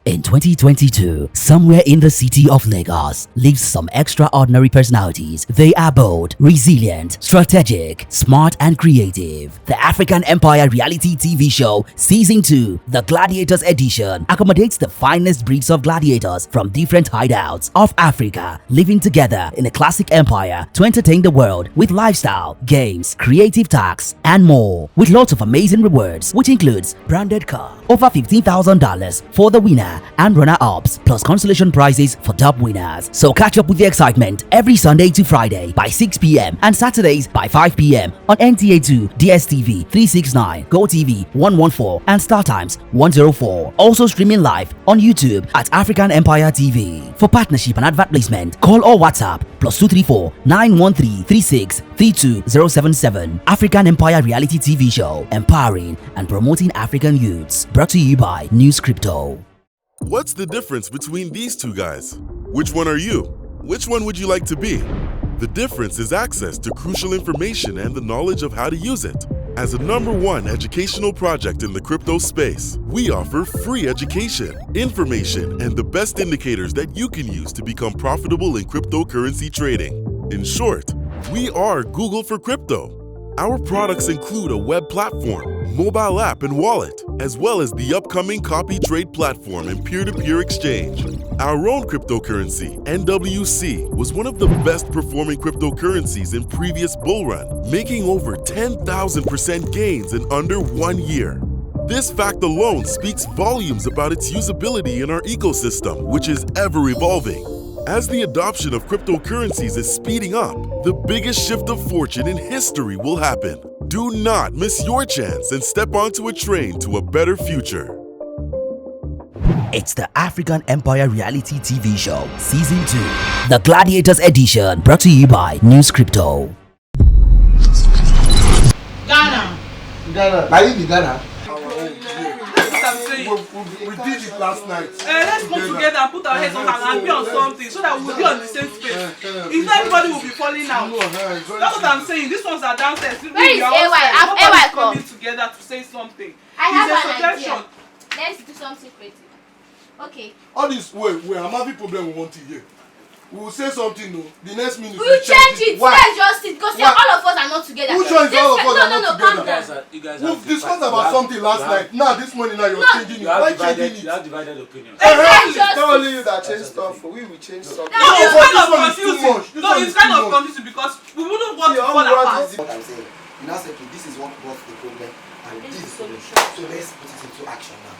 In 2022, somewhere in the city of Lagos lives some extraordinary personalities. They are bold, resilient, strategic, smart and creative. The African Empire reality TV show Season 2, The Gladiators Edition, accommodates the finest breeds of gladiators from different hideouts of Africa, living together in a classic empire to entertain the world with lifestyle, games, creative tasks, and more. With lots of amazing rewards, which includes branded car, over $15,000 for the winner, and runner-ups, plus consolation prizes for top winners. So catch up with the excitement every Sunday to Friday by 6 p.m. and Saturdays by 5 p.m. on NTA2, DSTV 369, GoTV 114, and StarTimes 104. Also streaming live on YouTube at African Empire TV. For partnership and advert placement, call or WhatsApp +234 913 36 32077. African Empire reality TV show, empowering and promoting African youths. Brought to you by News Crypto. What's the difference between these two guys? Which one are you? Which one would you like to be? The difference is access to crucial information and the knowledge of how to use it. As a #1 educational project in the crypto space, we offer free education, information, and the best indicators that you can use to become profitable in cryptocurrency trading. In short, we are Google for crypto. Our products include a web platform, mobile app and wallet, as well as the upcoming copy trade platform and peer-to-peer exchange. Our own cryptocurrency, NWC, was one of the best performing cryptocurrencies in previous bull run, making over 10,000% gains in under 1 year. This fact alone speaks volumes about its usability in our ecosystem, which is ever evolving. As the adoption of cryptocurrencies is speeding up, the biggest shift of fortune in history will happen. Do not miss your chance and step onto a train to a better future. It's the African Empire reality TV show, Season 2, The Gladiators Edition, brought to you by News Crypto. Ghana. Are you the Ghana? We did it last night. Let's come together and put our heads on and be on something so that we'll be on the same space. If not, everybody will be falling out. That's what I'm saying. These ones are downstairs. Where is AY? AY coming together to say something. I have It's a an suggestion. idea. Let's do something creative. Okay. All this wait, I'm having problem with one thing here. We will say something, no. The next minute We'll change it. Why? Let's just sit because all of us are not together. Who chose all of us are No, not calm together? down. We've discussed about something last night. Now this morning now you're changing it. Why changing it? You have divided opinions. It's not only you that change stuff. We will change stuff. No, it's but kind this of one is too confusing. much. This No, one it's is kind too of much. confusing because we wouldn't want to See, fall apart. What I'm saying, you now say, okay, this is what brought the problem, and this is the solution. So let's put it into action now.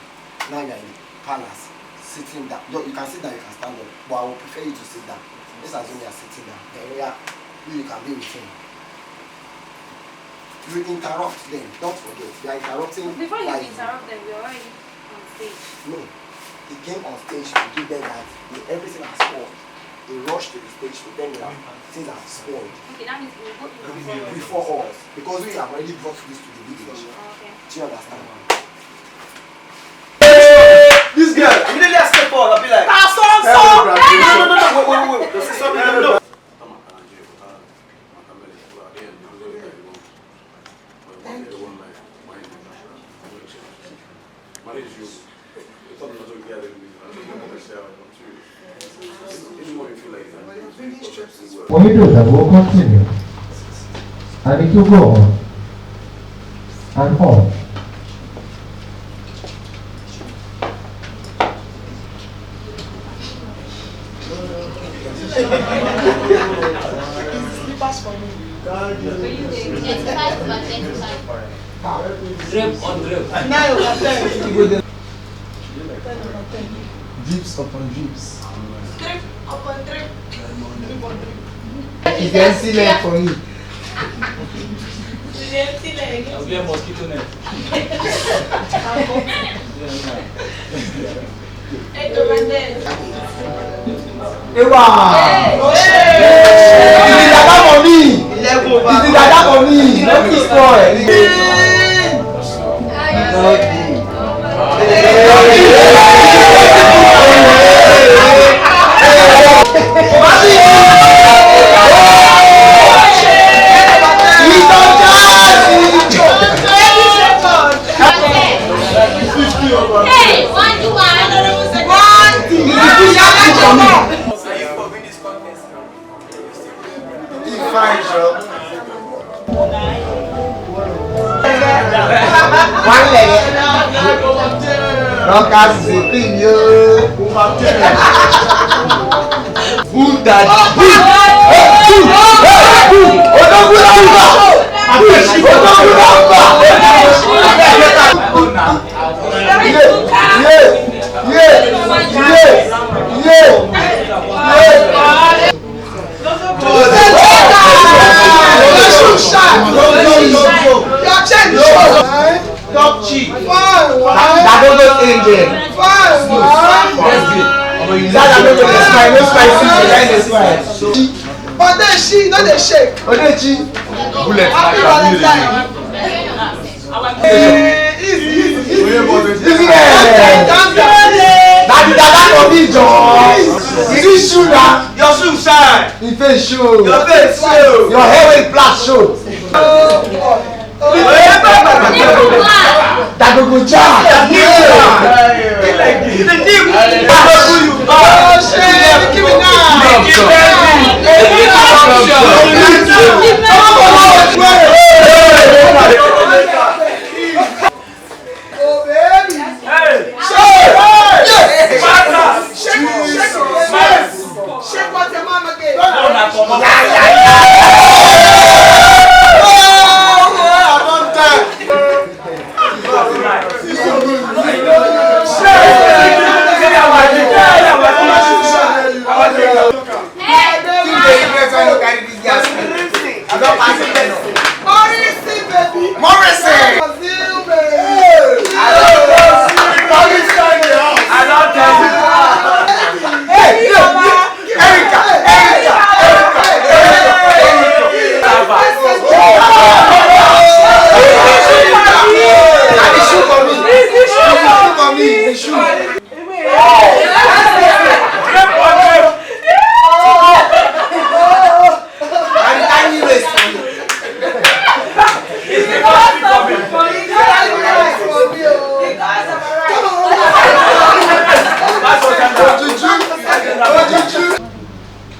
Now you're in the palace, sitting down. You can sit down, you can stand up, but I would prefer you to sit down. Let's assume you are sitting down. Then you can be with him. You interrupt them. Don't forget, you are interrupting. Before you wisely. interrupt them, we're already on stage. No, he came on stage to give them that everything has spoiled. He rushed to the stage to tell me that things are spoiled. Okay, that means we'll go to Before us, because we have already brought this to the village. Okay. Do you understand? This girl. Immediately I step forward, I'll be like, wait. There's something I don't know. What we do that will continue, and it will go on and on. Drips upon drips. Drip upon drip. It's the empty leg for me. I'll be a mosquito net. Is it that for me? Is it that for me? Let me spoil. Hey, 1 to 1. He's fine, sure. One leg. Rockers sleeping, yo. Who that? Top cheap. That don't go in there. That's good. That don't go in smile. No spicy. Behind the smile. Odechi, not the shake. Odechi. Bullet. Happy Valentine. Easy there. That for me, John. Is it shoe now? Your shoe shine. Your face show. Your face show. Your hair with black show. That go jam. Oh shit, give it now. Oh baby. Shake what your mama gave.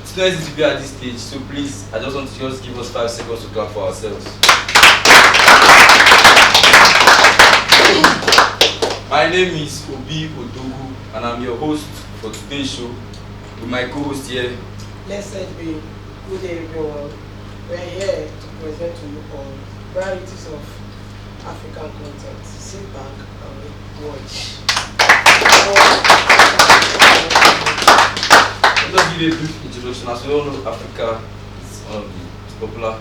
It's not easy to be at this stage, so please, I just want to just give us 5 seconds to clap for ourselves. My name is Obi Odogu, and I'm your host for today's show with my co-host here. Blessed be. Good day, everyone. We're here to present to you all varieties of African content. Sit back and watch. Let's give a brief introduction. As we all know, Africa is one of the popular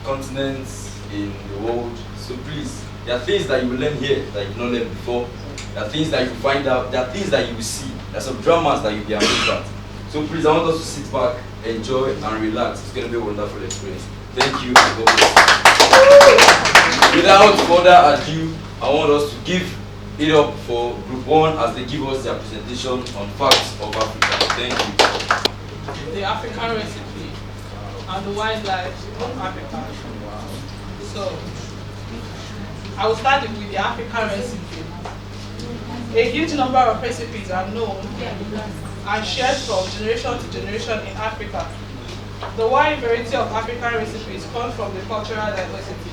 continents in the world. So please, there are things that you will learn here that you've not learned before. There are things that you find out. There are things that you will see. There are some dramas that you'll be amazed at. So please, I want us to sit back, enjoy, and relax. It's going to be a wonderful experience. Thank you. God bless. Without further ado, I want us to give it up for Group 1 as they give us their presentation on facts of Africa. Thank you. The African recipe and the wildlife of Africa. So, I will start with the African recipe. A huge number of recipes are known and shared from generation to generation in Africa. The wide variety of African recipes comes from the cultural diversity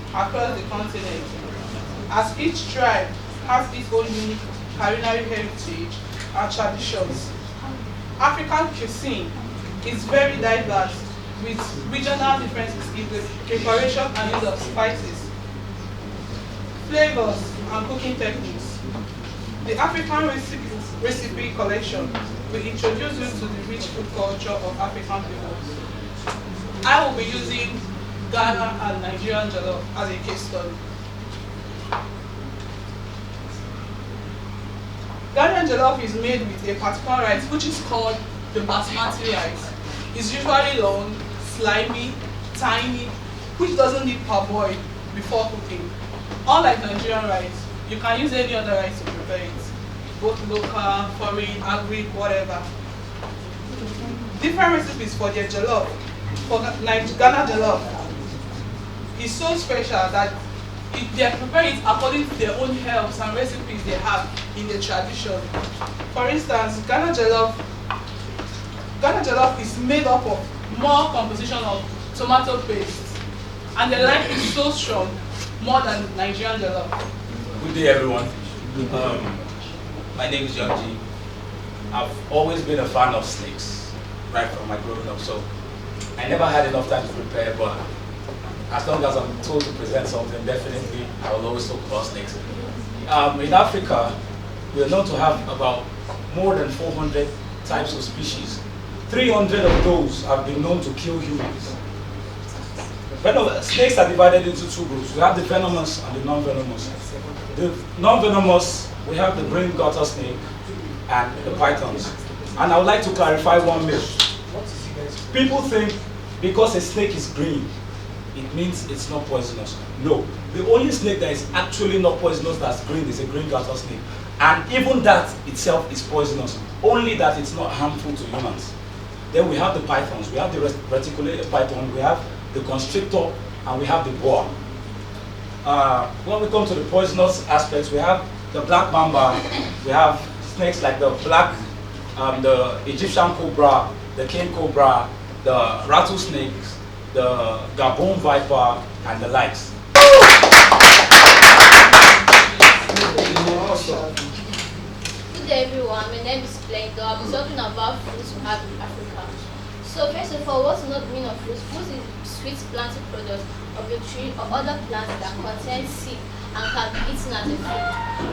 across the continent, as each tribe has its own unique culinary heritage and traditions. African cuisine is very diverse, with regional differences in the preparation and use of spices, flavors, and cooking techniques. The African recipe collection will introduce you to the rich food culture of African people. I will be using Ghana and Nigerian jollof as a case study. Ghanaian jollof is made with a particular rice which is called the basmati rice. It's usually long, slimy, tiny, which doesn't need parboiled before cooking. Unlike Nigerian rice, you can use any other rice to prepare it, both local, foreign, agri, whatever. Different recipes for their jollof. For Ghana jollof is so special that they prepare it according to their own herbs and recipes they have in the tradition. For instance, Ghana jollof Ghana jollof is made up of more composition of tomato paste, and the lime is so strong, more than Nigerian jollof. Good day, everyone. My name is John G. I've always been a fan of snakes, right from my growing up, so I never had enough time to prepare, but as long as I'm told to present something, definitely I will always talk about snakes. In Africa, we are known to have about more than 400 types of species. 300 of those have been known to kill humans. Snakes are divided into two groups. We have the venomous and the non-venomous. The non-venomous, we have the green garter snake and the pythons. And I would like to clarify one myth. People think because a snake is green, it means it's not poisonous. No, the only snake that is actually not poisonous that's green is a green garter snake. And even that itself is poisonous, only that it's not harmful to humans. Then we have the pythons, we have the reticulated python, we have the constrictor, and we have the boa. When we come to the poisonous aspects, we have the black mamba, we have snakes like the Egyptian cobra, the king cobra, the rattlesnakes, the Gabon viper, and the likes. Good day everyone, my name is Splendor. I'll be talking about fruits we have in Africa. So first of all, what's not the meaning of fruits? Fruits is sweet planted product of a tree or other plants that contain seed and can be eaten as a food.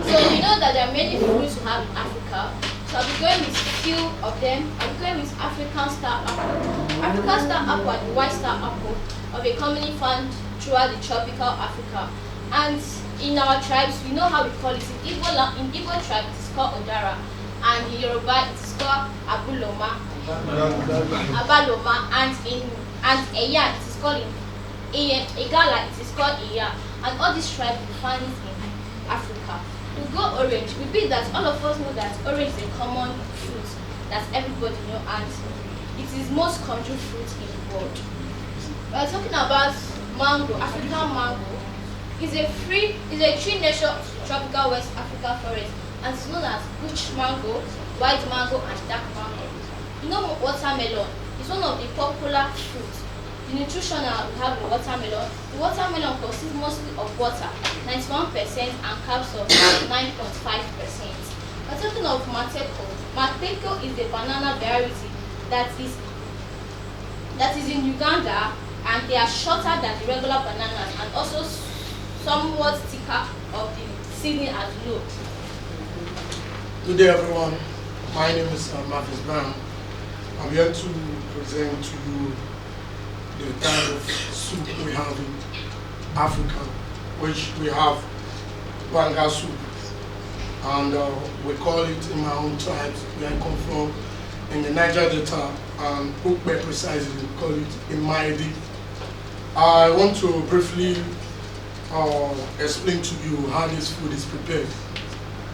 So you know that there are many fruits we have in Africa. So I'll be going with few of them. I'll be going with African star apple. African star apple and the white star apple are commonly found throughout the tropical Africa. And in our tribes, we know how we call it. In Igbo tribe, it is called Odara. And in Yoruba, it is called Abaloma. And in Eya, it is called Igala, it is called Eya. And all these tribes we find it in Africa. We go orange. We believe that all of us know that orange is a common fruit that everybody knows, and it is most controlled fruit in the world. We are talking about mango. African mango is a tree nature tropical West Africa forest, and it's known as bush mango, white mango, and dark mango. You know watermelon is one of the popular fruits. The nutritional, we have the watermelon. The watermelon consists mostly of water, 91%, and carbs of 9.5%. We're talking of mateko. Mateko is a banana variety that is in Uganda, and they are shorter than the regular bananas and also somewhat thicker of the seedling as low. Good day everyone, my name is Marcus Brown. I'm here to present to you the type of soup we have in Africa, which we have banga soup, and we call it in my own tribes where I come from, in the Niger Delta, and Ukbe precisely, we call it Imaidi. I want to briefly explain to you how this food is prepared,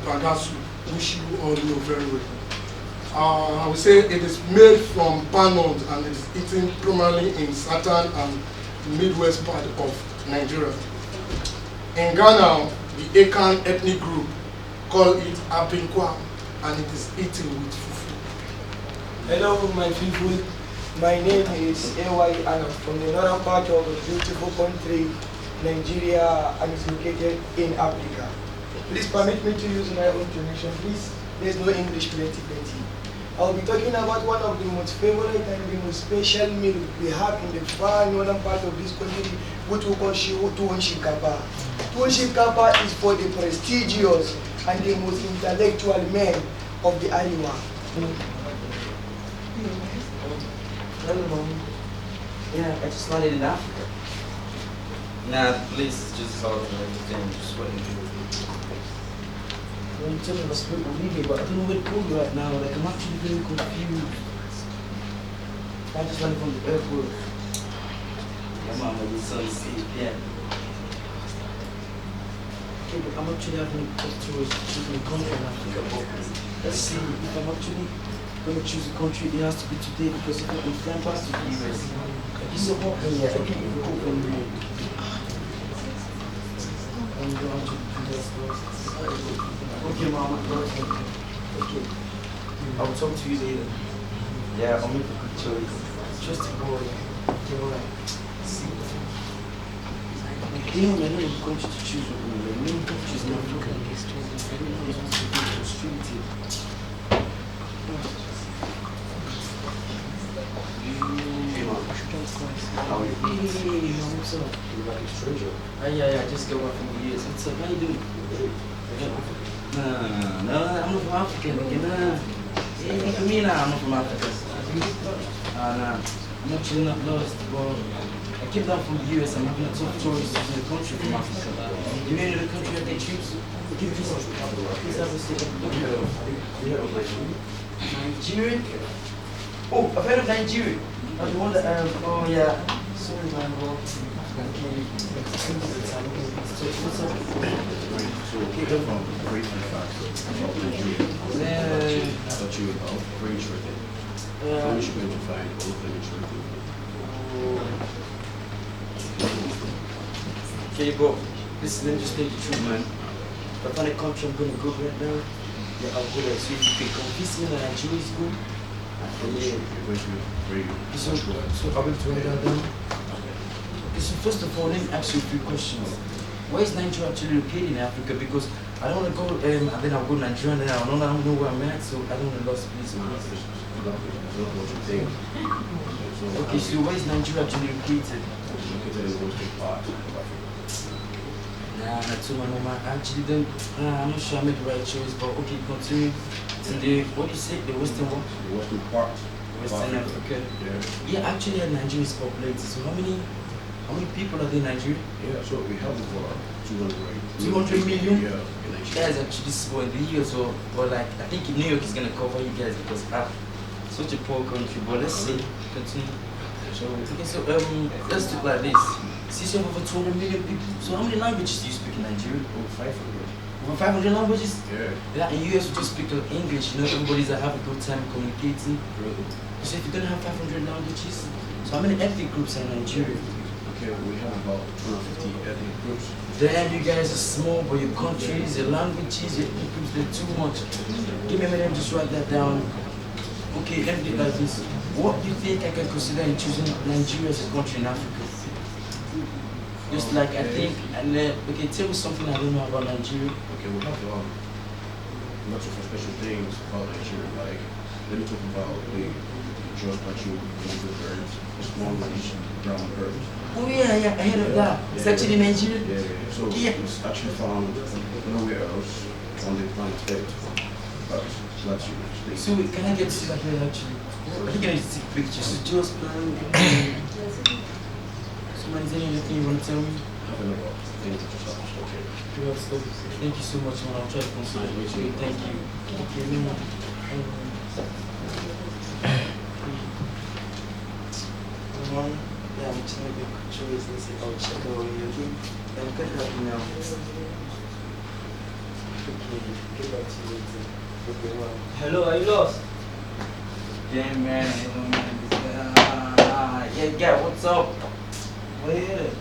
banga soup, which you all know very well. I would say it is made from palm and it is eaten primarily in southern and midwest part of Nigeria. In Ghana, the Akan ethnic group call it apinkwa, and it is eaten with fufu. Hello my people, my name is A.Y. and I'm from the northern part of the beautiful country, Nigeria, and it's located in Africa. Please permit me to use my own donation, please. There's no English plenty. I'll be talking about one of the most favorite and the most special meal we have in the far northern part of this country, which we call tuwon shinkafa. Tuwon shinkafa is for the prestigious and the most intellectual men of the Ariwa. Hello, Mom. Yeah, I just landed in Africa. Nah, the place is just hard and everything, just waiting for it. I'm telling us what we need, but I don't know where to go right now. Like, I'm actually very confused. I just landed from the airport. Yeah, Mama, the sun is safe, yeah. Okay, but I'm actually having to choose a country in Africa. But let's see, if I'm actually going to choose a country, it has to be today, because if I'm flying past the US, it's so hot in here, I can't even cope anymore. I'm going to do this first. Okay, Mama. Okay. I will talk to you later. Yeah, I'll make a good choice. Trust the boy. Okay, alright. See. You know, man, I'm going to choose one. I'm going to choose an African. How are you? Hey, what's up? You're like a stranger. Yeah, just got back from the US. What's up? How you doing? No, I'm not from Africa. Nah. Yeah, look at me now. I'm not from Africa. Nah. I'm not chilling up lost, but I came down from the US. I'm having a tough choice in the country from Africa. You mean in the country I can choose? Give me some. Please have a seat. Nigeria? Oh, I've heard of Nigeria. I was the one that, oh yeah. Sorry, man, bro. So, from great facts about Nigeria. I thought you were very interested. How you should be able to find all of them interesting. Okay, bro. Listen, let me just tell you the truth, man. If I find a country I'm gonna go right now, yeah, I'll go there. So if you can convince me that Nigeria is good, yeah. So I'll be able to write that down. Okay, so first of all, let me ask you a few questions. Where is Nigeria actually located in Africa? Because I don't want to go and then I'll go to Nigeria and then I don't know where I'm at, so I don't want to lose place. Okay, so where is Nigeria actually located? Nah, that's too much. Actually, then I'm not sure I made the right choice, but okay, continue. In the, what do you say, the western one? The western part. Western Africa. Yeah, actually, Nigeria is populated. So how many people are there in Nigeria? Yeah, so we have over 200 million? Yeah, in Nigeria. Guys, actually, this is what the year, so, but like, I think New York is gonna cover you guys because such a poor country. But let's see, continue. Okay, so let's do it like this. Since you have over 200 million people, so how many languages do you speak in Nigeria? Over 500. Over 500 languages? Yeah. In US, we just speak English. You know, everybody's have a good time communicating. So if you're gonna have 500 languages, so how many ethnic groups are in Nigeria? Okay, we have about 250 ethnic groups. Damn, you guys are small, but your countries, your languages, your ethnic groups, they're too much. Give me a minute, just write that down. Okay, let me do it like this. What do you think I can consider in choosing Nigeria as a country in Africa? Just like I think, and then, okay, tell me something I don't know about Nigeria. Okay, we have lots of special things about Nigeria, like, let me talk about the George Pachu, the birds, the small fish, brown birds. Oh yeah, I heard of that. It's actually Nigeria? Yeah, so it's actually found nowhere else on the planet Earth, but that's unique. So can I get to see that here actually? I think I need to take pictures. So just plan. So man, is there anything you want to tell me? Thank you so much, man. I'll try to consider it. Thank you. Okay, man. Yeah, I'm just making a quick choice. Let's see. I'll check over here. Okay, I'm gonna help you now. Okay, get back to you later. Okay, wow. Hello, are you lost? Yeah, man. Yeah, what's up? Where you headed?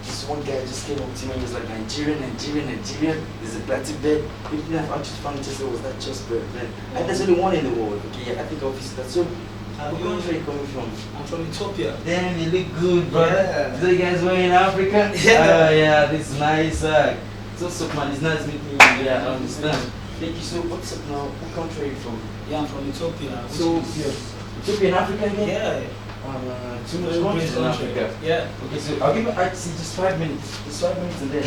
This one guy just came up to me and was like, Nigeria. There's a black bed. Even if I actually found just was that just bird, man. And there's only one in the world. Okay, yeah, I think I'll visit that. So, where are you coming from? I'm from Ethiopia. Damn, you look good, brother. Yeah. So you guys were in Africa? Yeah. Yeah, this is nice. So man, it's nice meeting you. Yeah, I understand. Thank you. So what's up now? What country are you from? Yeah, I'm from Ethiopia. So, Ethiopia in Africa again? Yeah. Too much countries in Africa. Yeah. Okay, so I'll give you actually just 5 minutes. Just 5 minutes and then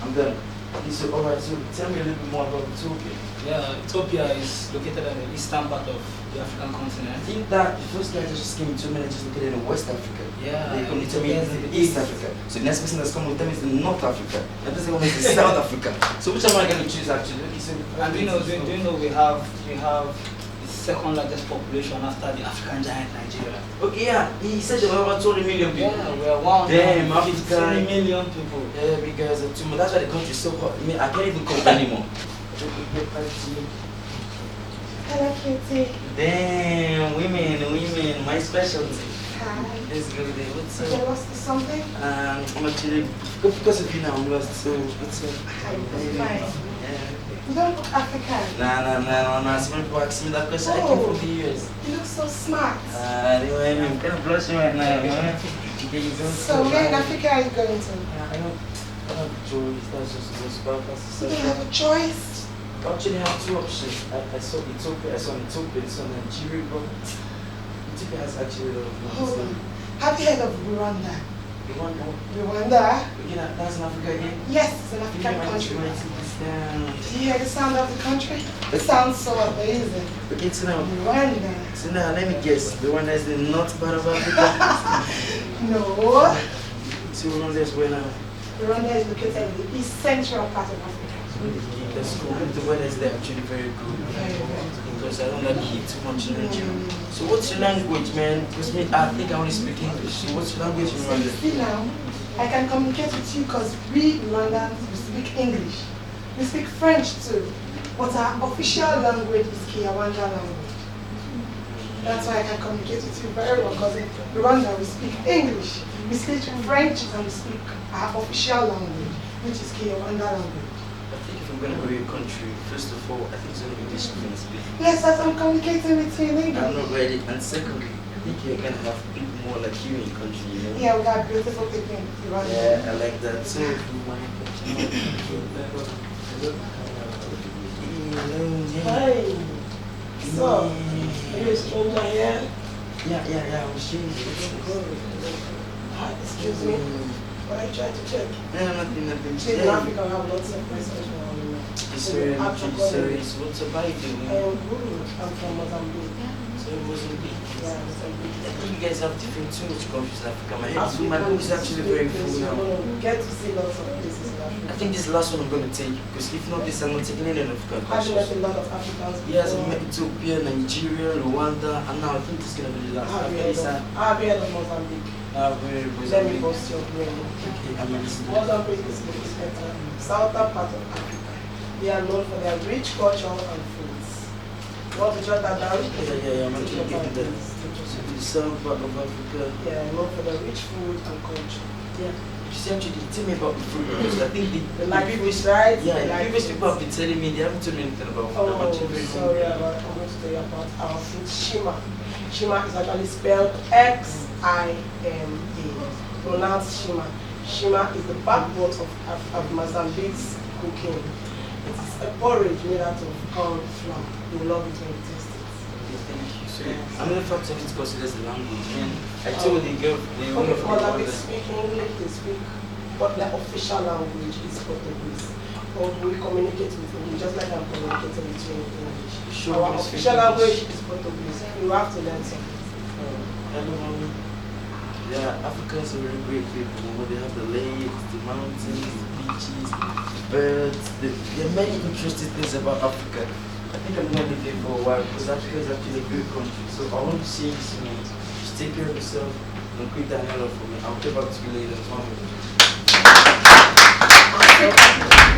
I'm done. Okay, so alright, so tell me a little bit more about Ethiopia. Yeah, Ethiopia is located in the eastern part of the African continent. I think that the first guy that just came to me just located in West Africa. Yeah. They come to tell me it's in East Africa. So the next person that's coming to tell me is in North Africa. The next person is in South Africa. So which am I going to choose actually? Okay, so and do you know we have the second largest population after the African giant Nigeria. Okay, yeah. He said there were about 20 million people. Yeah, we are 150 million people. Yeah, because too much. That's why the country is so hot. I mean, I can't even cope anymore. Hello, Kitty. Damn, women, my specialty. Hi. Let's go there. What's up? You lost something? I'm actually, because of you now, I'm lost. So, what's up? Hi, fine. Yeah. You don't look African. Nah. So many people asking that question. I came from the US. You look so smart. Anyway, I'm kind of blushing right now. So where in Africa are you going to? I don't have a choice. That's just You don't have a choice? Actually, I have two options. I saw Ethiopia, I saw Nigeria, but Ethiopia has actually a lot of Hold money. on. Have you heard of Rwanda? Rwanda? Rwanda? Again, that's in Africa again? Yes, it's an African country. Do you hear the sound of the country? It sounds so amazing. Okay, so now, Rwanda. So now, let me guess. Rwanda is the north part of Africa? No. So Rwanda is where now? Rwanda is located in the east central part of Africa. That's cool. The weather is there actually very good. Because I don't like heat too much in Nigeria. So what's your language, man? Because me, I think I only speak English. So what's your language in Rwanda? See now, I can communicate with you because we Rwandans, we speak English. We speak French too. But our official language is Kinyarwanda language. That's why I can communicate with you very well because in Rwanda we speak English. We speak French and we speak our official language, which is Kinyarwanda language. I think if I'm going to go to your country, first of all, I think it's only English I'm going to speak. Yes, as I'm communicating with you in English. I'm not ready. And secondly, I think you're going to have people more like you in your country, you know? Yeah, we got beautiful people in Rwanda. Yeah, I like that too. Hey. So, are you a stranger here? Yeah, I'm strange. Excuse me. What are you trying to check? Nothing. In Africa, we have lots of places. Sorry, so what's about you doing? I'm from Mozambique. So Mozambique? Yeah, Mozambique. I think you guys have different too much countries in Africa. My book is actually very full now. Get to see lots of places in Africa. I think this is the last one I'm going to take, because if not this, I'm not taking any African Have you met countries. a lot of Africans before? Yes, I met Ethiopia, Nigeria, Rwanda, and now I think this is going to be the last. Have you heard of Mozambique? Let me bust your brain. Okay, I'm listening. Mozambique is the southern part of Africa. They are known for their rich culture and foods. Want to jot that down? Yeah, I'm actually getting that. So the southern part of Africa. Yeah, known for their rich food and culture. Yeah. Just actually tell me about the food, because I think the previous, right? Yeah, the previous people have been telling me, they haven't told me anything about food. Oh, sorry, I'm going to tell you about our food, Shima. Shima is actually spelled X-I-M-A, pronounced Shima. Shima is the backbone of Mozambique's cooking. It is a porridge made out of corn flour. You will love it when you taste it. Thank you. So, another factor is considered the language. And I told the girl, the owner of Mozambique speak English, they speak, but their official language is Portuguese. But we communicate with them just like I'm communicating with you in English. Sure, our official language is Portuguese. You have to learn something. Hello, mommy. Yeah, Africans are very great people. They have the lakes, the mountains, the beaches, birds. There are many interesting things about Africa. I think I'm going to live there for a while because Africa is actually a great country. So I want to see you soon. Just take care of yourself and quit that hell for me. I'll get back to you later.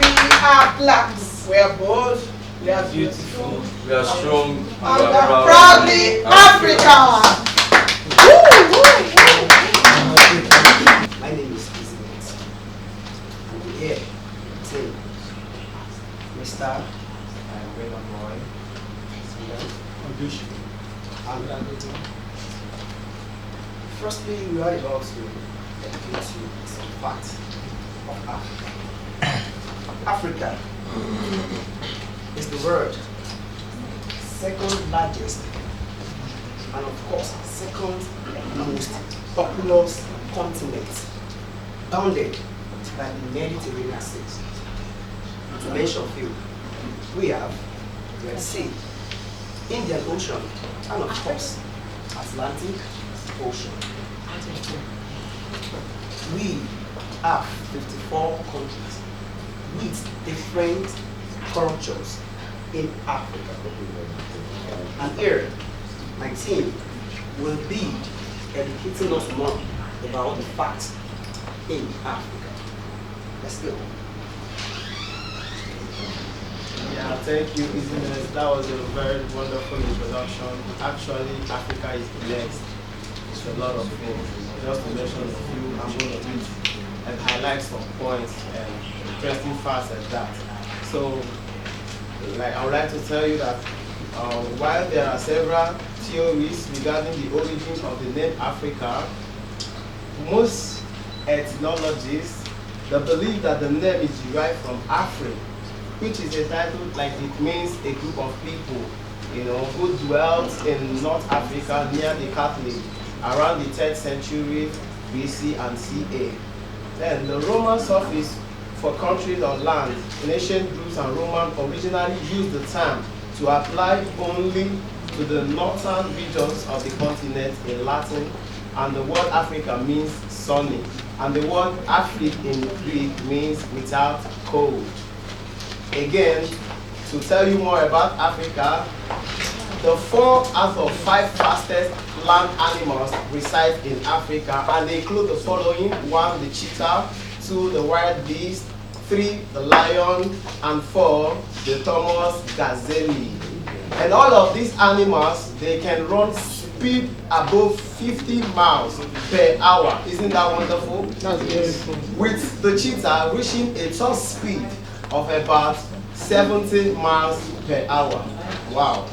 We are blacks. We are bold. We are beautiful. We are strong. And we are proudly Africa. My name is Elizabeth. I'm here to Mr. Raymond Roy. Firstly, we are about to educate you some facts of Africa. Africa is the world's second largest and of course second most populous continent, bounded by the Mediterranean Sea. To mention a few, we have Red Sea, Indian Ocean, and of course Atlantic Ocean. We have 54 countries with different cultures in Africa. And here, my team will be educating us more about the facts in Africa. Let's go. Yeah, thank you, Isabel. That was a very wonderful introduction. Actually, Africa is blessed with a lot of things. Just to mention a few, I'm going to read and highlight some points and interesting facts like that. So, Like, I would like to tell you that while there are several theories regarding the origin of the name Africa, most ethnologists they believe that the name is derived from Afri, which is a title like it means a group of people, who dwelt in North Africa near the Catholic around the 3rd century BC and CA. Then the Roman suffix for countries or land in ancient Greeks and Roman originally used the term to apply only to the northern regions of the continent in Latin, and the word Africa means sunny, and the word Afrik in Greek means without cold. Again, to tell you more about Africa, the 4 out of 5 fastest land animals reside in Africa, and they include the following: 1, the cheetah; 2, the wild beast; 3, the lion; and 4, the Thomas gazelle. And all of these animals, they can run speed above 50 miles per hour. Isn't that wonderful? That's beautiful. With the cheetah reaching a top speed of about 70 miles per hour. Wow.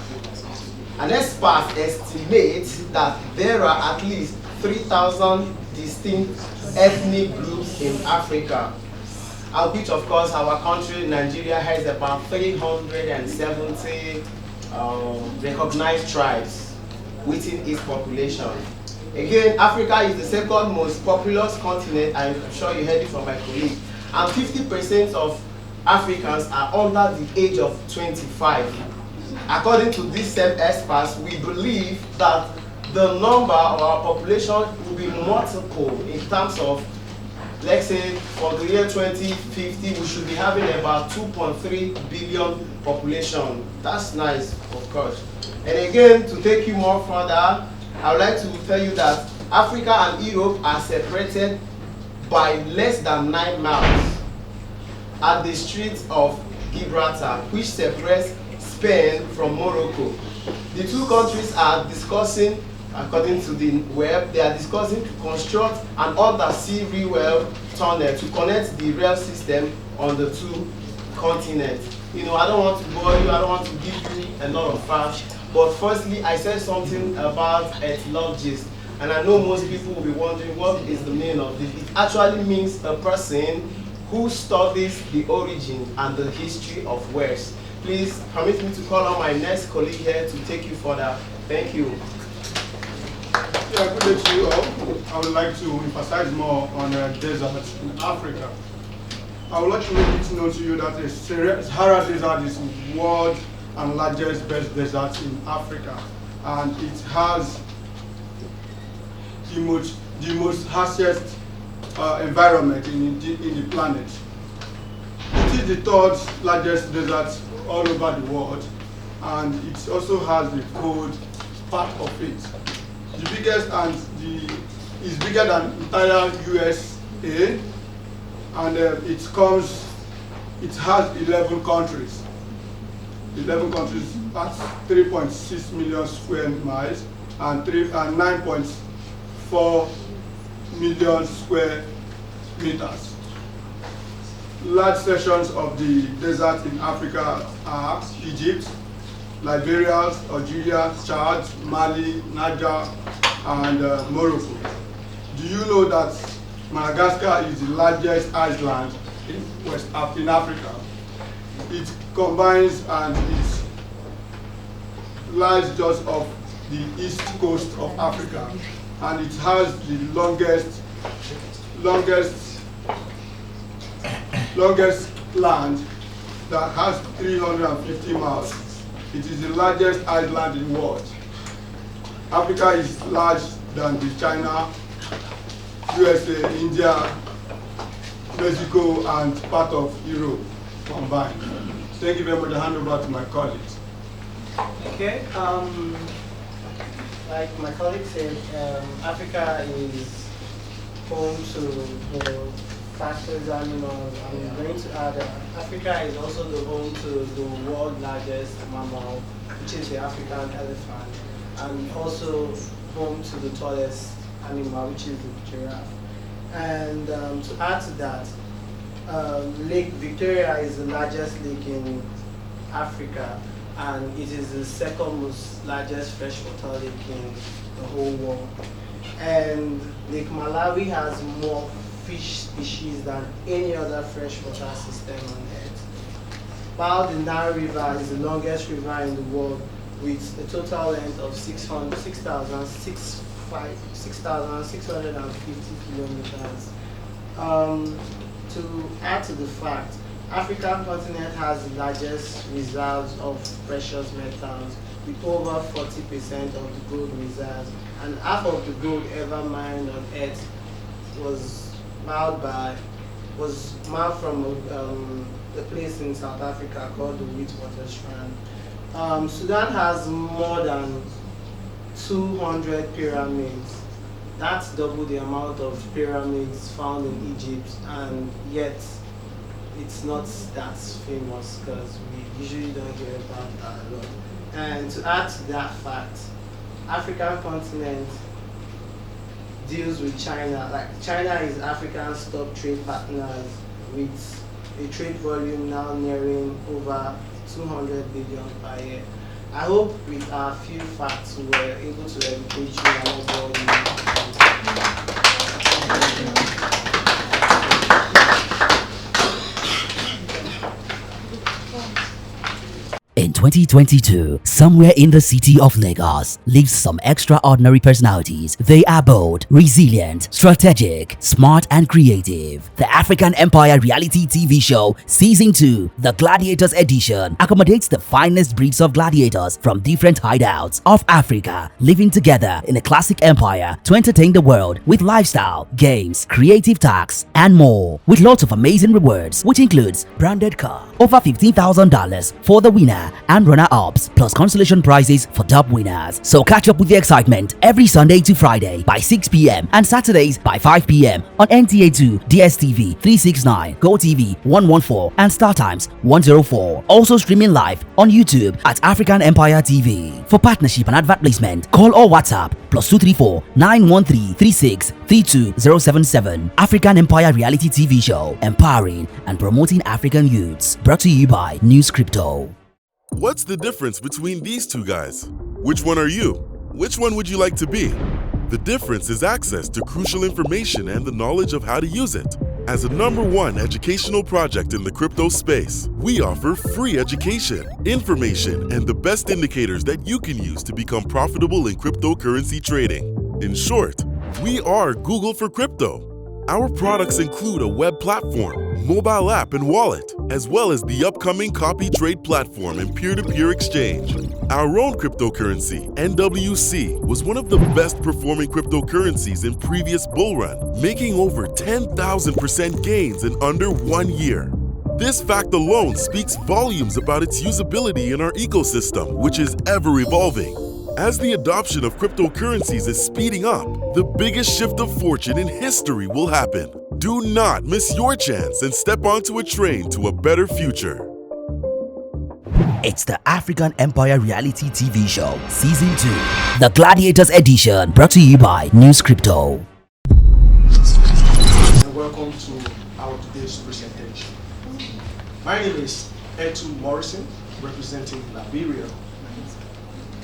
And experts estimate that there are at least 3,000 distinct ethnic groups in Africa, of which of course our country, Nigeria, has about 370 recognized tribes within its population. Again, Africa is the second most populous continent, I'm sure you heard it from my colleague, and 50% of Africans are under the age of 25. According to these same experts, we believe that the number of our population will be multiple in terms of, let's say, for the year 2050, we should be having about 2.3 billion population. That's nice, of course. And again, to take you more further, I would like to tell you that Africa and Europe are separated by less than 9 miles at the Strait of Gibraltar, which separates Spain from Morocco. The two countries are discussing, according to the web, they are discussing to construct an undersea rail tunnel to connect the rail system on the two continents. I don't want to bore you, I don't want to give you a lot of facts, but firstly, I said something about ethnologist, and I know most people will be wondering what is the meaning of this. It actually means a person who studies the origin and the history of words. Please permit me to call on my next colleague here to take you further. Thank you. Yeah, good day to you all. I would like to emphasize more on deserts in Africa. I would like to make it known to you that the Sahara Desert is the world's and largest best desert in Africa, and it has the most harshest environment in the planet. It is the 3rd largest desert all over the world, and it also has the cold part of it. The biggest is bigger than entire USA, and it has 11 countries. 11 countries at 3.6 million square miles and 9.4 million square meters. Large sections of the desert in Africa are Egypt, Liberia, Algeria, Chad, Mali, Niger, and Morocco. Do you know that Madagascar is the largest island in Africa? It combines and it lies just off the east coast of Africa, and it has the longest land that has 350 miles. It is the largest island in the world. Africa is larger than China, USA, India, Mexico, and part of Europe combined. Thank you very much. I hand over to my colleagues. Okay. Like my colleague said, Africa is home to fastest animals. I'm going to add Africa is also the home to the world's largest mammal, which is the African elephant, and also home to the tallest animal, which is the giraffe. And to add to that, Lake Victoria is the largest lake in Africa, and it is the second most largest freshwater lake in the whole world. And Lake Malawi has more fish species than any other freshwater system on Earth. While the Nile River is the longest river in the world with a total length of 6,650 kilometers. To add to the fact, African continent has the largest reserves of precious metals with over 40% of the gold reserves, and half of the gold ever mined on Earth was mined from a place in South Africa called the Witwatersrand. Sudan has more than 200 pyramids. That's double the amount of pyramids found in Egypt, and yet it's not that famous because we usually don't hear about that a lot. And to add to that fact, African continent deals with China. Like, China is Africa's top trade partners with a trade volume now nearing over 200 billion per year. I hope with our few facts we were able to educate you about In 2022, somewhere in the city of Lagos lives some extraordinary personalities. They are bold, resilient, strategic, smart and creative. The African Empire reality TV show Season 2, The Gladiators Edition, accommodates the finest breeds of gladiators from different hideouts of Africa, living together in a classic empire to entertain the world with lifestyle, games, creative tasks, and more. With lots of amazing rewards, which includes branded car, over $15,000 for the winner, and runner-ups, plus consolation prizes for top winners. So catch up with the excitement every Sunday to Friday by 6 p.m. and Saturdays by 5 p.m. on NTA2, DSTV 369, GoTV 114, and StarTimes 104. Also streaming live on YouTube at African Empire TV. For partnership and advert placement, call or WhatsApp +234 913 36 32077. African Empire reality TV show, empowering and promoting African youths. Brought to you by News Crypto. What's the difference between these two guys? Which one are you? Which one would you like to be? The difference is access to crucial information and the knowledge of how to use it. As a #1 educational project in the crypto space, we offer free education, information, and the best indicators that you can use to become profitable in cryptocurrency trading. In short, we are Google for crypto. Our products include a web platform, mobile app and wallet, as well as the upcoming copy trade platform and peer-to-peer exchange. Our own cryptocurrency, NWC, was one of the best performing cryptocurrencies in previous bull run, making over 10,000% gains in under 1 year. This fact alone speaks volumes about its usability in our ecosystem, which is ever evolving. As the adoption of cryptocurrencies is speeding up, the biggest shift of fortune in history will happen. Do not miss your chance and step onto a train to a better future. It's the African Empire reality TV show, Season 2, The Gladiators Edition, brought to you by News Crypto. And welcome to our today's presentation. My name is Etu Morrison, representing Liberia.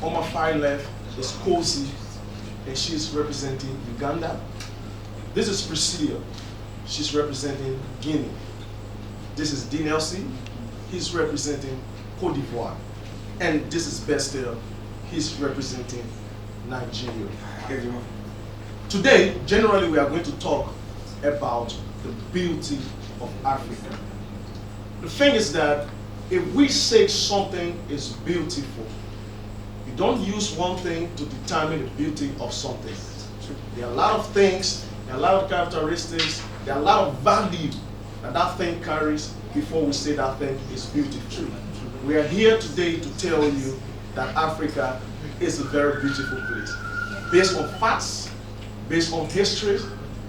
On my far left is Kosi, and she's representing Uganda. This is Priscilla, she's representing Guinea. This is Dinelsi, he's representing Cote d'Ivoire. And this is Bestel, he's representing Nigeria. Today, generally we are going to talk about the beauty of Africa. The thing is that if we say something is beautiful, you don't use one thing to determine the beauty of something. There are a lot of things, there are a lot of characteristics, there are a lot of value that that thing carries before we say that thing is beautiful. We are here today to tell you that Africa is a very beautiful place, based on facts, based on history,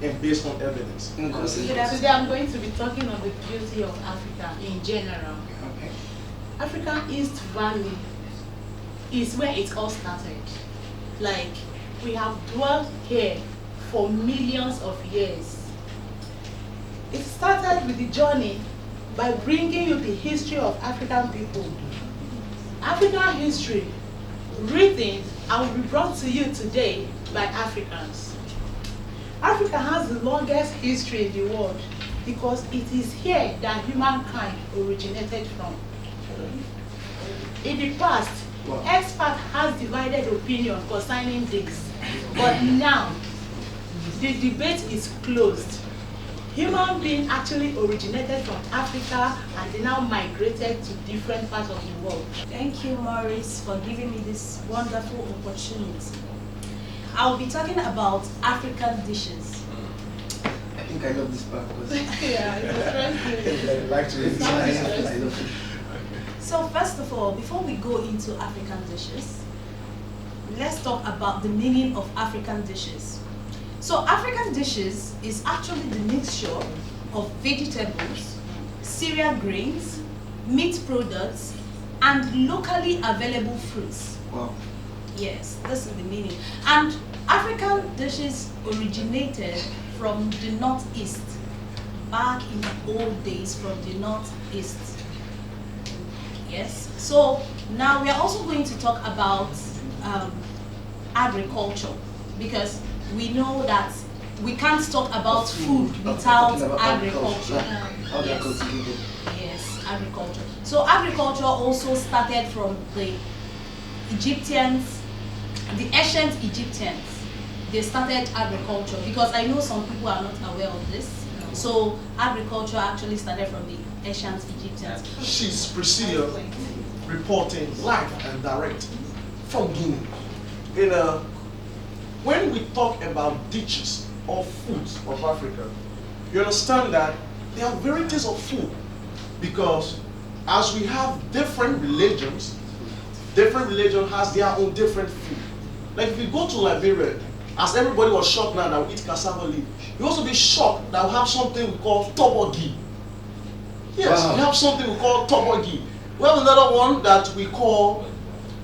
and based on evidence. Today I'm going to be talking on the beauty of Africa in general. African East Valley is where it all started. Like, we have dwelt here for millions of years. It started with the journey by bringing you the history of African people African history, written and will be brought to you today by Africans. Africa has the longest history in the world because it is here that humankind originated from. In the past, experts have divided opinion concerning this, but now the debate is closed. Human beings actually originated from Africa and they now migrated to different parts of the world. Thank you, Maurice, for giving me this wonderful opportunity. I'll be talking about African dishes. I think I love this part because yeah, I like to read I love it. So first of all, before we go into African dishes, let's talk about the meaning of African dishes. So African dishes is actually the mixture of vegetables, cereal grains, meat products, and locally available fruits. Wow. Yes, this is the meaning. And African dishes originated from the Northeast, back in the old days from the Northeast. Yes, so now we are also going to talk about agriculture, because we know that we can't talk about food without agriculture. Yes, agriculture. So agriculture also started from the Egyptians, the ancient Egyptians. They started agriculture because I know some people are not aware of this. So agriculture actually started from the ancient Egyptians. She's Priscilla, reporting live and direct from Guinea. When we talk about dishes or foods of Africa, you understand that there are varieties of food because as we have different religion has their own different food. Like if you go to Liberia, as everybody was shocked now that we eat cassava leaf, you also be shocked that we have something we call tobogi. Yes, we have something we call tobogi. We have another one that we call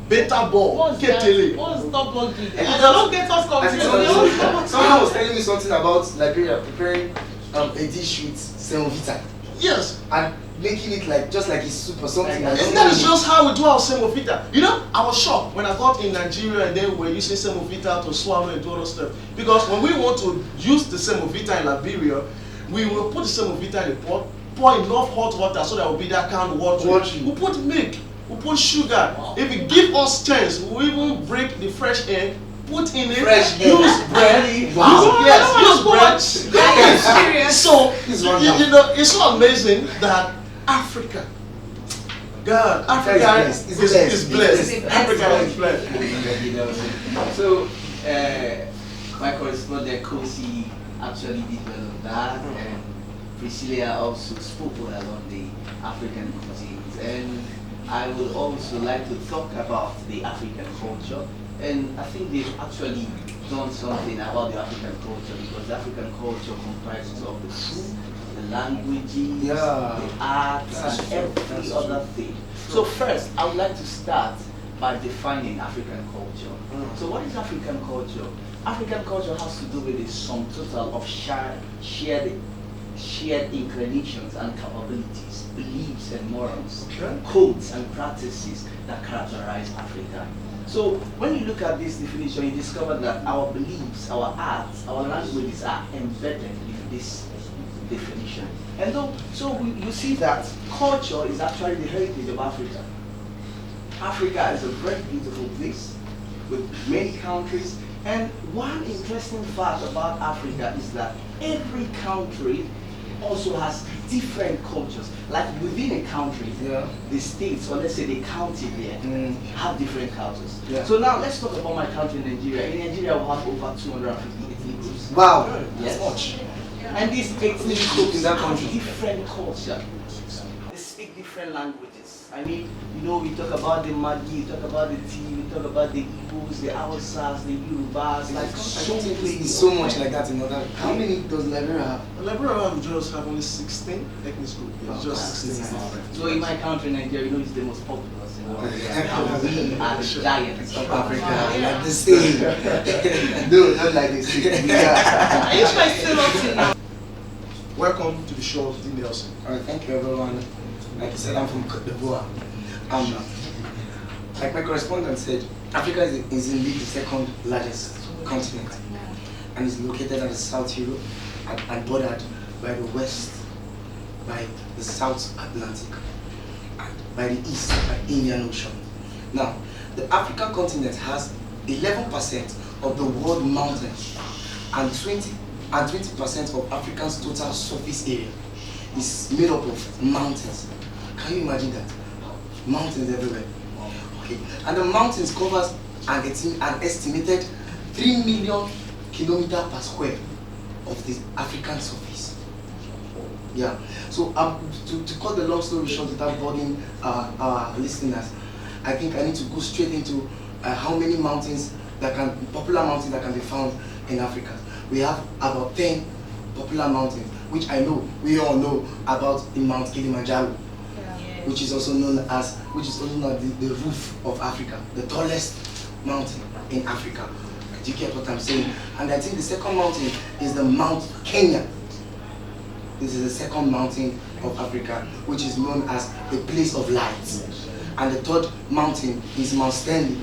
beta ball, ketele. What's tobogi? Don't get us confused. Someone was telling me something about Liberia preparing a dish with semovita. Yes. And making it like just like a soup or something. And that is just how we do our semovita. You know, I was shocked when I got in Nigeria and then we were using semovita to swallow and do other stuff. Because when we want to use the semovita in Liberia, we will put the semovita in a pot, pour enough hot water so that will be that kind of water. We put milk, we put sugar. Wow. If you give us chance, we even break the fresh egg, put in it, use bread. Wow. Yes, use bread. So, you know, it's so amazing that Africa, God, Africa is blessed. Africa is blessed. So, my correspondent Kosi actually did well on that, and Priscilla also spoke well on the African cuisines. And I would also like to talk about the African culture. And I think they've actually done something about the African culture because the African culture comprises of the food, the languages, the arts, and every other thing. So first, I would like to start by defining African culture. So what is African culture? African culture has to do with the sum total of shared inclinations and capabilities, beliefs and morals, codes and practices that characterize Africa. So when you look at this definition, you discover that our beliefs, our arts, our languages are embedded in this definition. And so you see that culture is actually the heritage of Africa. Africa is a very beautiful place with many countries. And one interesting fact about Africa is that every country also has different cultures. Like within a country, the states, or let's say the county there, have different cultures. So now let's talk about my country, Nigeria. In Nigeria, we have over 250 ethnic groups. Wow, yes. That's much. And these ethnic groups have different culture. They speak different languages. I mean, you know, we talk about the Magi, we talk about the Tea, we talk about the Igbos, the Hausas, the Yorubas, like so much like that in other. How many does Liberia have? Liberia will just have only 16 ethnic groups. It's just 16. So in my country, Nigeria, you know, it's the most populous in the world. We are the giants of Africa. Like the same. No, not like the same. Are you trying still up to now? Welcome to the show of D. Nelson. Alright, thank you everyone. Like I said, I'm from Côte d'Ivoire. like my correspondent said, Africa is indeed the second largest continent and is located at the South Europe and bordered by the west by the South Atlantic and by the east by Indian Ocean. Now, the African continent has 11% of the world mountains and 20% of Africa's total surface area is made up of mountains. Can you imagine that? Mountains everywhere. Okay. And the mountains covers an estimated 3 million kilometers per square of the African surface. Yeah. So to cut the long story short without boring our listeners, I think I need to go straight into how many mountains popular mountains that can be found in Africa. We have about 10 popular mountains, which we all know about in Mount Kilimanjaro, which is also known as the roof of Africa, the tallest mountain in Africa. Do you get what I'm saying? And I think the second mountain is the Mount Kenya. This is the second mountain of Africa, which is known as the place of lights. And the third mountain is Mount Stanley,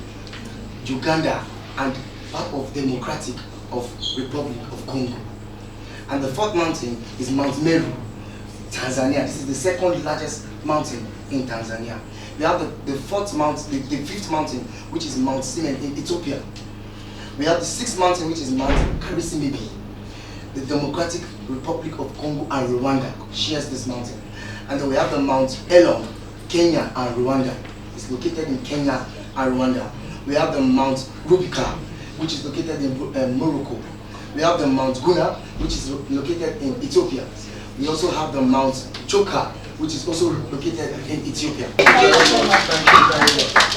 Uganda, and part of Democratic Republic of Congo. And the fourth mountain is Mount Meru, Tanzania. This is the second largest mountain in Tanzania. We have the fifth mountain, which is Mount Sinai in Ethiopia. We have the sixth mountain, which is Mount Karisimebi. The Democratic Republic of Congo and Rwanda shares this mountain. And then we have the Mount Elon, Kenya and Rwanda. It's located in Kenya and Rwanda. We have the Mount Rubika, which is located in Morocco. We have the Mount Guna, which is located in Ethiopia. We also have the Mount Choka, which is also located in Ethiopia. Thank you so much. Thank you very much.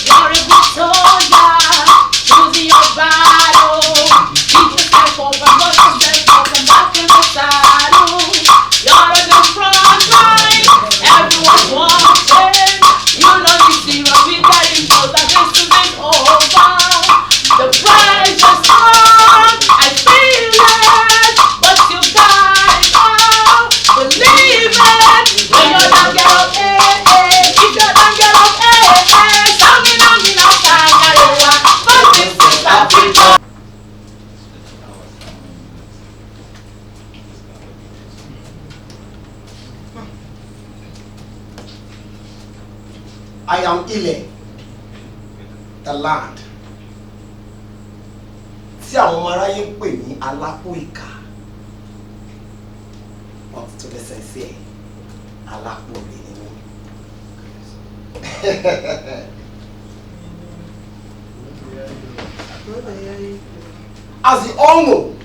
You're a good soldier, choosing your battle. Keep yourself up and put yourself up and back in the saddle. You're on the front line, everyone's watching. You know the zero, we got it, so that this is over. The prize is on, I feel it, but you got it all. Believe it, when you're down, get up, if you're down, get up, but this is Africa. I am Ile, the land. Tí àwọn ọmọ aráyé ń pè ní alápò ìkà. But to be sincere, alápò rè ni mí. As you all know,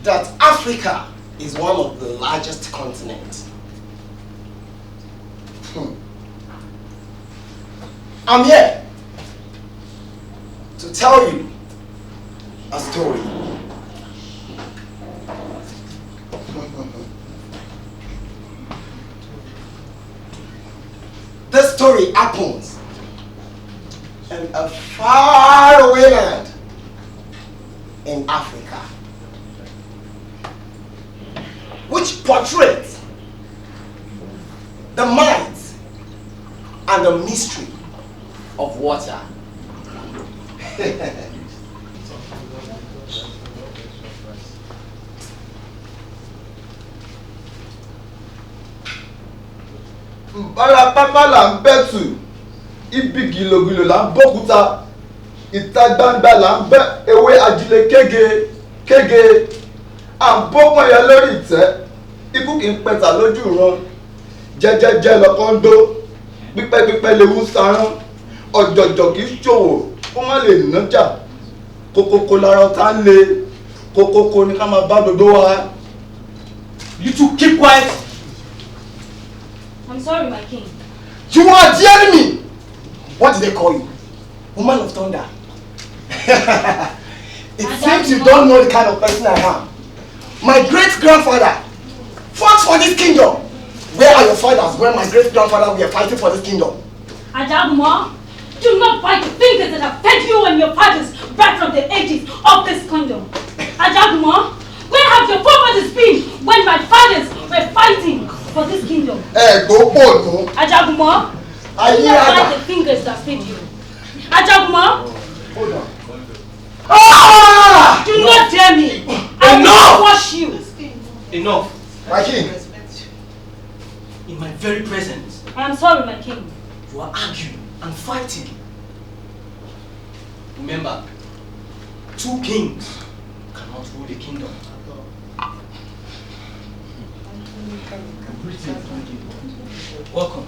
that Africa is one of the largest continents. I'm here to tell you a story. This story happens in a faraway land in Africa, which portrays the might and the mystery of water. Mbara pápá là ń bẹ́tù, ibi gìlògìlò là ń bọ́kúta, ìta gbangba là ń bẹ́ ewé ajílẹ̀ kége, à ń bọ́pọ̀ yẹn lórí ìtẹ́, ikú kì í pẹ̀tà lójú ìran, jẹ́jẹ́jẹ́ lọ́kọ́ ń dó, pípẹ́pípẹ́ lewu sarán, ọ̀jọ̀jọ̀ kì í ṣòwò kó má lè nájà, kókókó lára ọ̀tá ń le, kókókó ní ká máa bá dodo wa. You two keep quiet. I'm sorry, my king. You are the enemy! What did they call you? Woman of thunder. It seems you don't know the kind of person I am. My great-grandfather fought for this kingdom. Where are your fathers when my great-grandfather were fighting for this kingdom? Ajaguma, do not bite the fingers that have fed you and your fathers right from the edges of this kingdom. Ajaguma, where have your forefathers been when my fathers We're fighting for this kingdom. Go. Ajagumo, do not bite the fingers that feed you. Ajagumo, hold on. Do not dare me. I will wash you. Enough. My king. In my very presence. I am sorry, my king. You are arguing and fighting. Remember, 2 kings cannot rule the kingdom. Welcome.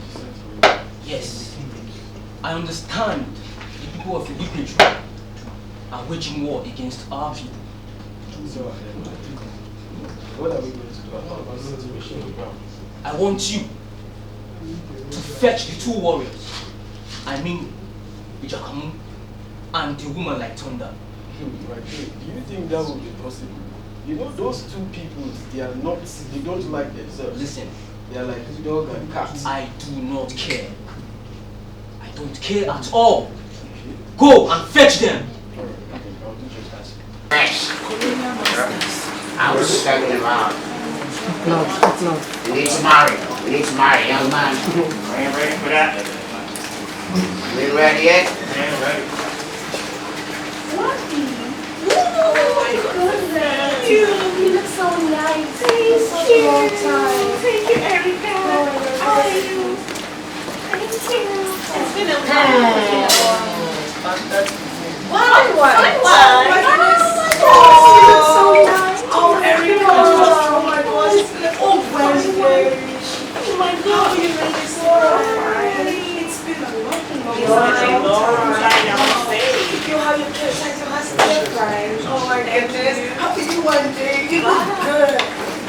Yes, I understand the people of Philippi are waging war against our people. What are we going to do about the situation on the ground? I want you to fetch the 2 warriors. I mean, Ijakamu and the woman like thunder. Do you think that will be possible? You know, those 2 people, they don't like themselves. Listen, they are like dog and cat. I do not care. I don't care at all. Go and fetch them. I'll do just that. I was talking about. No. We need to marry, young man. Are you ready for that? You ready yet? Yeah, ready. Oh my goodness. You look so nice. Thank you. Long time. Thank you, Erica. How are you? Thank you. It's been a while. Wow. Oh my goodness. Oh, you look so nice. Oh, Erica. Oh my gosh. Oh, Wednesday. Oh my God. How are you really so alright? It's been a long time. You have your kids like your husband, right? Oh my goodness. How did you one day? You look good. I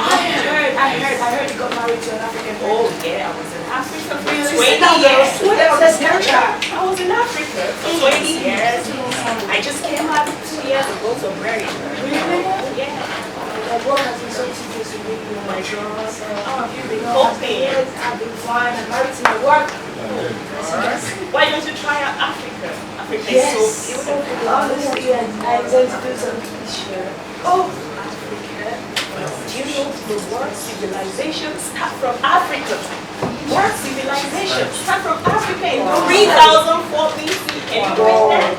heard you got married to an African. Oh yeah, I was in Africa for 20 years. I was in Africa for 20 years. I just came out 2 years ago to marry. Really? Yeah. My work has been so tedious to make you. Oh my God. How have you been coping? I've been fine. I'm married to my work. Why don't you try out Africa? Africa is so beautiful. Honestly, I intend to do something this year. Oh, Africa. Do you know the word civilization start from Africa? Word civilization start from Africa in 3004 BC in Britain.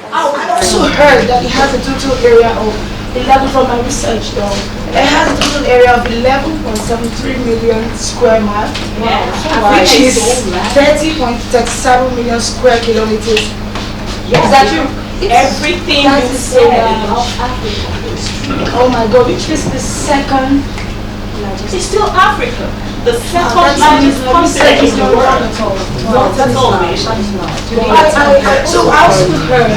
I also heard that it has a total area of 11 from my research though. It has a total area of 11.73 million square miles, which is 30.37 million square kilometers. Yes. Is that true? Everything that you is said of Africa. Oh my God, which is the second largest? It's still Africa. The second largest continent in the world. That's all. So I also heard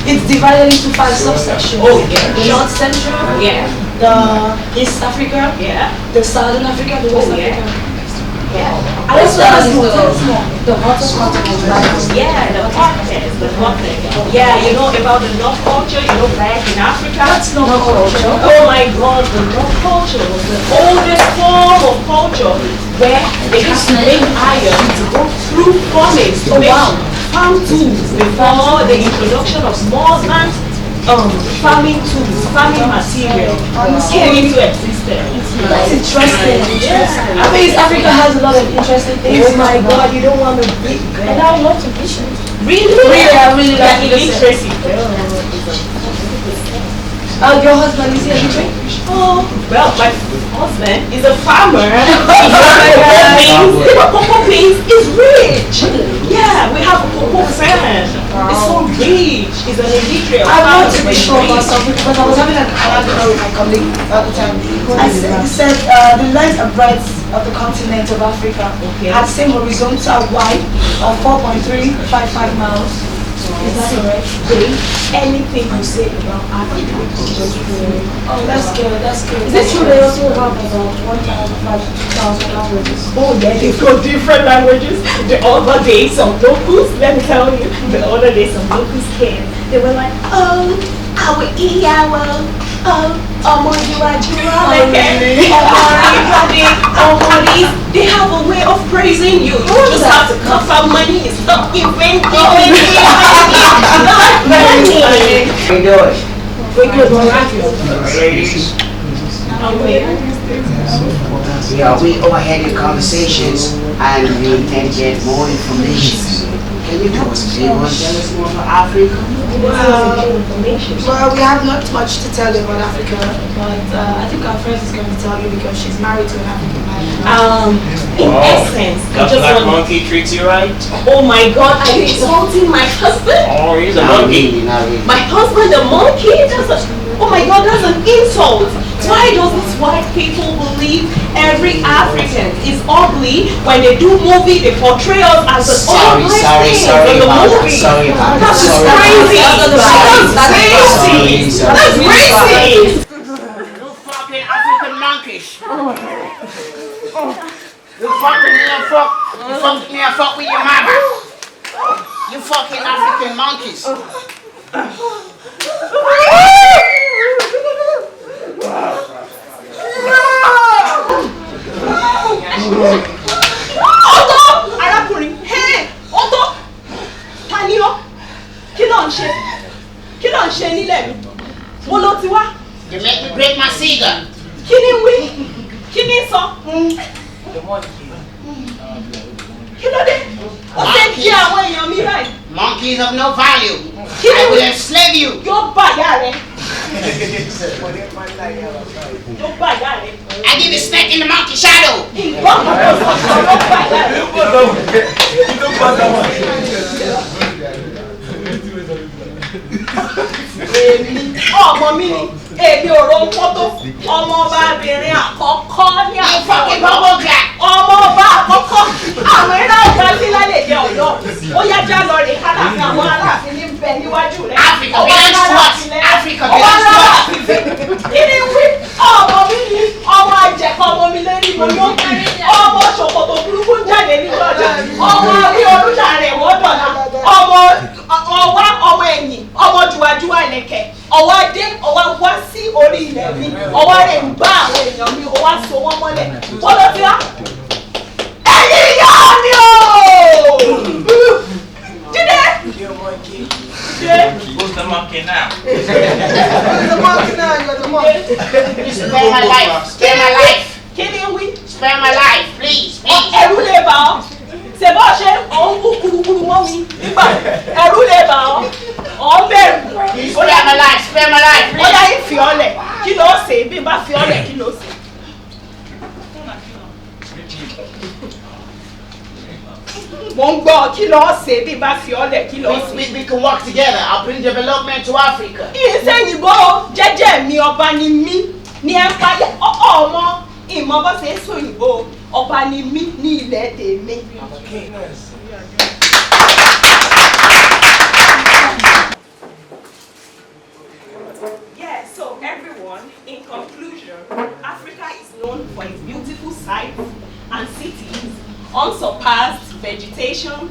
it's divided into 5 subsections. Oh yeah. The North Central. Yeah. The East Africa. Yeah. The Southern Africa. The West Africa. Yeah. I also has the hottest continent, right? Yeah, the hottest, Yeah, you know about the North culture, you know back in Africa. That's not culture. Oh my God, the North culture was the oldest form of culture where they used to make iron to go through farming to make farm tools before the introduction of small land farming tools, farming material came into existence. That's interesting. I mean, Africa has a lot of interesting things. Oh my God, you don't want to be good. And I would love to vision. Really? Really, I really like to listen. Your husband is here. Oh, well, my husband is a farmer. Cocoa beans is rich. Yeah, we have a cocoa farm. It's so rich. It's an industrial farm. I want to be sure about something because I was having an argument with my colleague at the time. He said the length and breadth of the continent of Africa had the same horizontal wide of 4.355 miles. Is that correct? Anything you say about Africa is just true. Oh, that's good, that's good. Is it true they also have about 1,000 languages? Oh yeah, they've got different languages. The other day some locals, let me tell you, the other day some locals came. They were like, oh, our Iyawo, they have a way of praising you. You just have to cough out money. It's not even money. How you doing? We're good, we're right. Ladies. I'm waiting. Yeah, we overheard your conversations and we intend to get more information. Can you tell us a bit more? Tell us more about Africa? Well, we have not much to tell you about Africa, but I think our friend is going to tell you because she's married to an African man. In essence, I just Black want... monkey treats you right? Oh my God, are you insulting my husband? Oh, he's a monkey. My husband a monkey? Oh my God, that's an insult. Why does these white people believe every African is ugly when they do movie, they portray us as an ugly thing in the movie? That's crazy. That's racist. You fucking African monkeys. You fucking here fuck with your mother. You fucking African monkeys. Ọ̀tọ̀ arákùnrin ọ̀tọ̀ ta ni ọ́ kí ló ń ṣe nílẹ̀ mi mo ló ti wá. You make me break my cigar. Kí ni wí kí ni sọ kí ló dé ó ṣe kí àwọn èèyàn mi báyìí. Monkeys of no value. Kí ni I will wí enslave you. yóò bá ìyá rẹ. Yóò bá ìyá rẹ. I give you snake in the monkey shadow. Ọmọ mi ni èmi ò ro fọ́tò ọmọ ọba abìnrin àkọ́kọ́ ní àkọ́kọ́ ọmọ ọba àkọ́kọ́ àwọn iná ọba tí lálẹ́ jẹ ọ̀dọ́ ó yá já lọ rè kálàfin àwọn aláàfin ní bẹ níwájú rẹ ọba aláàfin kí ni wí ọmọ mi ni ọmọ àjẹkọ ọmọ mi lẹ́rìí mo yó ọmọ ṣòkòtò burúkú jáde nínú ọjà ọmọ orí olùjà rẹ̀ wọ́n dọ̀la ọmọ ọwá ọmọ ẹ̀yìn ọmọ jùwàjùwà ẹ̀lẹ̀kẹ̀ ọwọ́ adé ọwọ́ wá sí orí ilẹ̀ mi ọwọ́ rẹ̀ ń bá àwọn èèyàn mi ọwọ́ so wọ́n mọ́lẹ̀ wọ́n lọ sí wa ẹ̀yìn ìyá mi o jíde Who's the monkey now? Who's the monkey now? You're the monkey. Spare my life. Spare my life. Kí ni wí? Spare my life, please. Ẹ̀rù lè bà ọ́. Ṣé bọ́ ṣe òun kú kurukuru mọ́ mi nígbà ẹ̀rù lè bà ọ́. Ọ̀ bẹ̀rù. Spare my life. Spare my life, please. Ó yá yín fi ọ́lẹ̀. Kí ló ṣe? Bí n bá fi ọ́lẹ̀ kí ló ṣe? Mo ń gbọ́ kí ló ṣe bí n bá fi ọ́lẹ̀ kí ló ṣe? We can work together. I'll bring development to Africa. Ìṣèyìnbó jẹ́jẹ́ mi ọba ni mí ní ẹ̀fáyà ọmọ ìmọ̀ bó ṣe ń sòyìnbó ọba ni mí ní ilẹ̀ tèmi. Yeah, so everyone, in conclusion, Africa is known for its beautiful sights and cities, unsurpassed vegetation,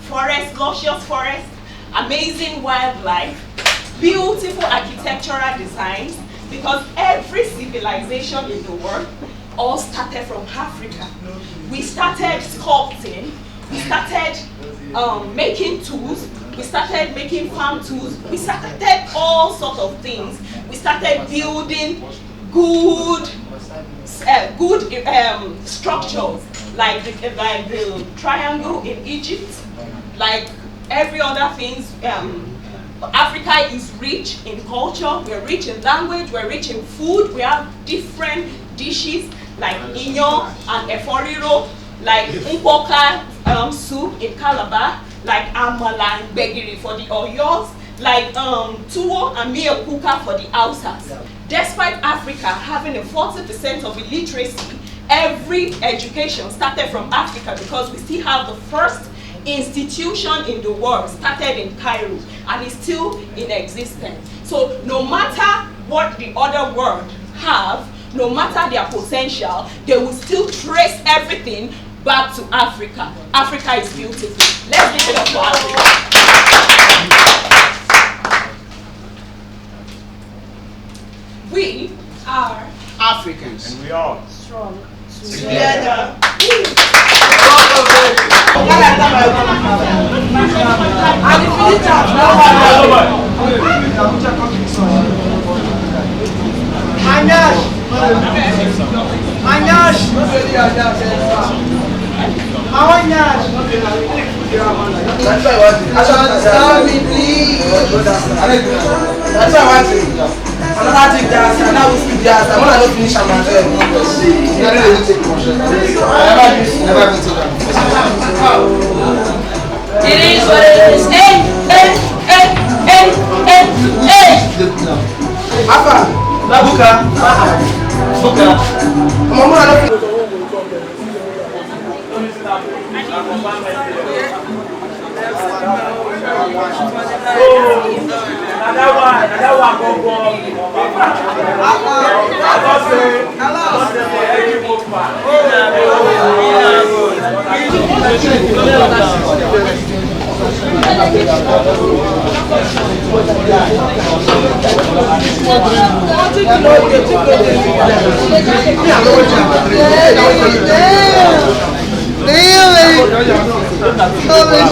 forests, luscious forests, amazing wildlife, beautiful architectural designs, because every civilization in the world all started from Africa. We started sculpting, we started making tools, we started making farm tools, we started all sorts of things. We started building good structures like the triangle in Egypt, like every other things. Africa is rich in culture, we're rich in language, we're rich in food, we have different dishes like inyo and eforiro, like mpoka soup in Calabar, like amala and gbegiri for the Oyos, like tuwo and miyo kuka for the Hausas. Despite Africa having a 40% of illiteracy, every education started from Africa because we still have the first institution in the world, started in Cairo, and is still in existence. So no matter what the other world have, no matter their potential, they will still trace everything back to Africa. Africa is beautiful. Let's give it up for Africa. We are Africans. And we are strong together. And That's why I want it. Please. That's why I want it. I'm not taking gas. I'm not with gas. I'm not going to finish. I'm not there. I'm not going to take much. Never been to that. It is what it is. Apa? Buka. Buka. Kamu ada?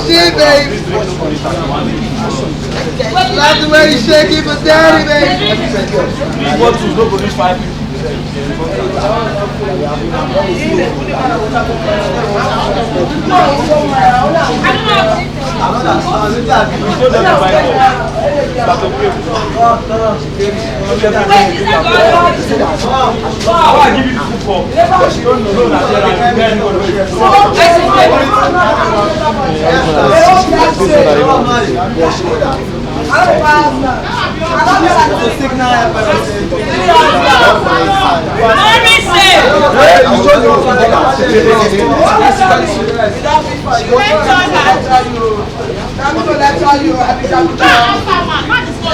Shit, baby. Like the way you shake it for daddy, baby. What to go for these 5 people?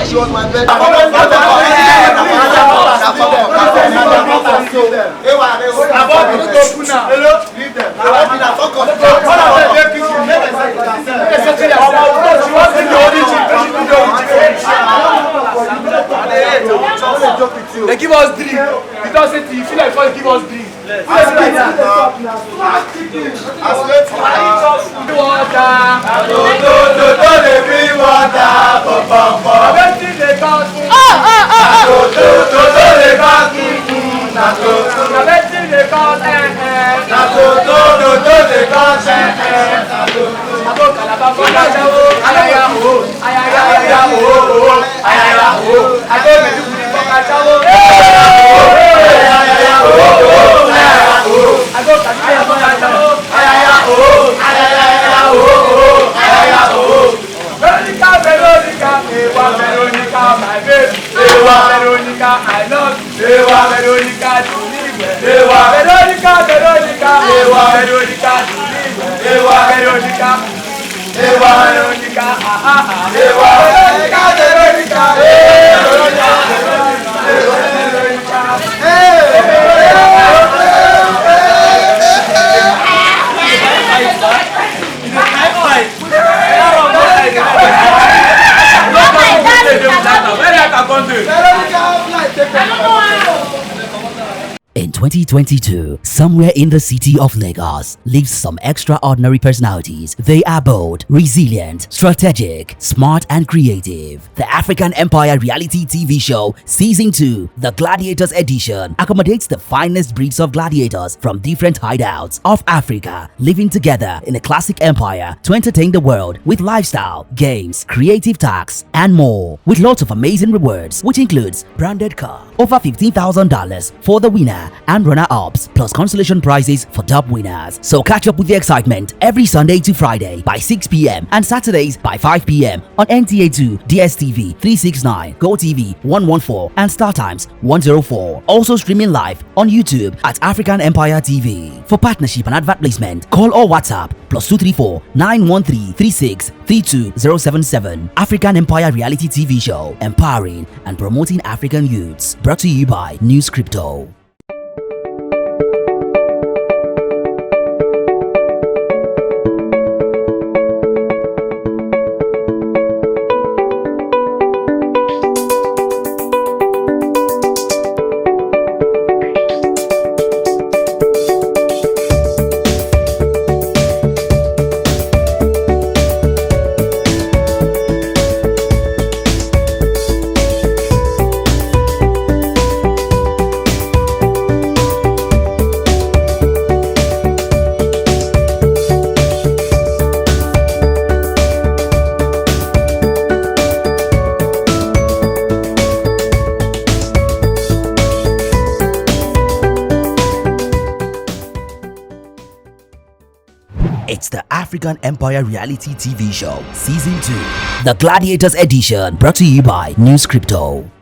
She was my bed. They give us drink. You don't say you feel like first give us drink. Veronica, my baby. Veronica, I love you. Veronica, to live well. Veronica, Veronica, Veronica, to live well. Veronica, Veronica, Veronica, Veronica, In 2022, somewhere in the city of Lagos lives some extraordinary personalities. They are bold, resilient, strategic, smart and creative. The African Empire reality TV show Season 2, The Gladiators Edition, accommodates the finest breeds of gladiators from different hideouts of Africa, living together in a classic empire to entertain the world with lifestyle, games, creative tasks, and more. With lots of amazing rewards, which includes branded car, over $15,000 for the winner, and runner-ups, plus consolation prizes for top winners. So catch up with the excitement every Sunday to Friday by 6 p.m. and Saturdays by 5 p.m. on NTA2, DSTV 369, GoTV 114, and StarTimes 104. Also streaming live on YouTube at African Empire TV. For partnership and advert placement, call or WhatsApp +234 913 36 32077. African Empire reality TV show, empowering and promoting African youths. Brought to you by News Crypto. It's the African Empire Reality TV Show, Season 2, The Gladiators Edition, brought to you by News Crypto.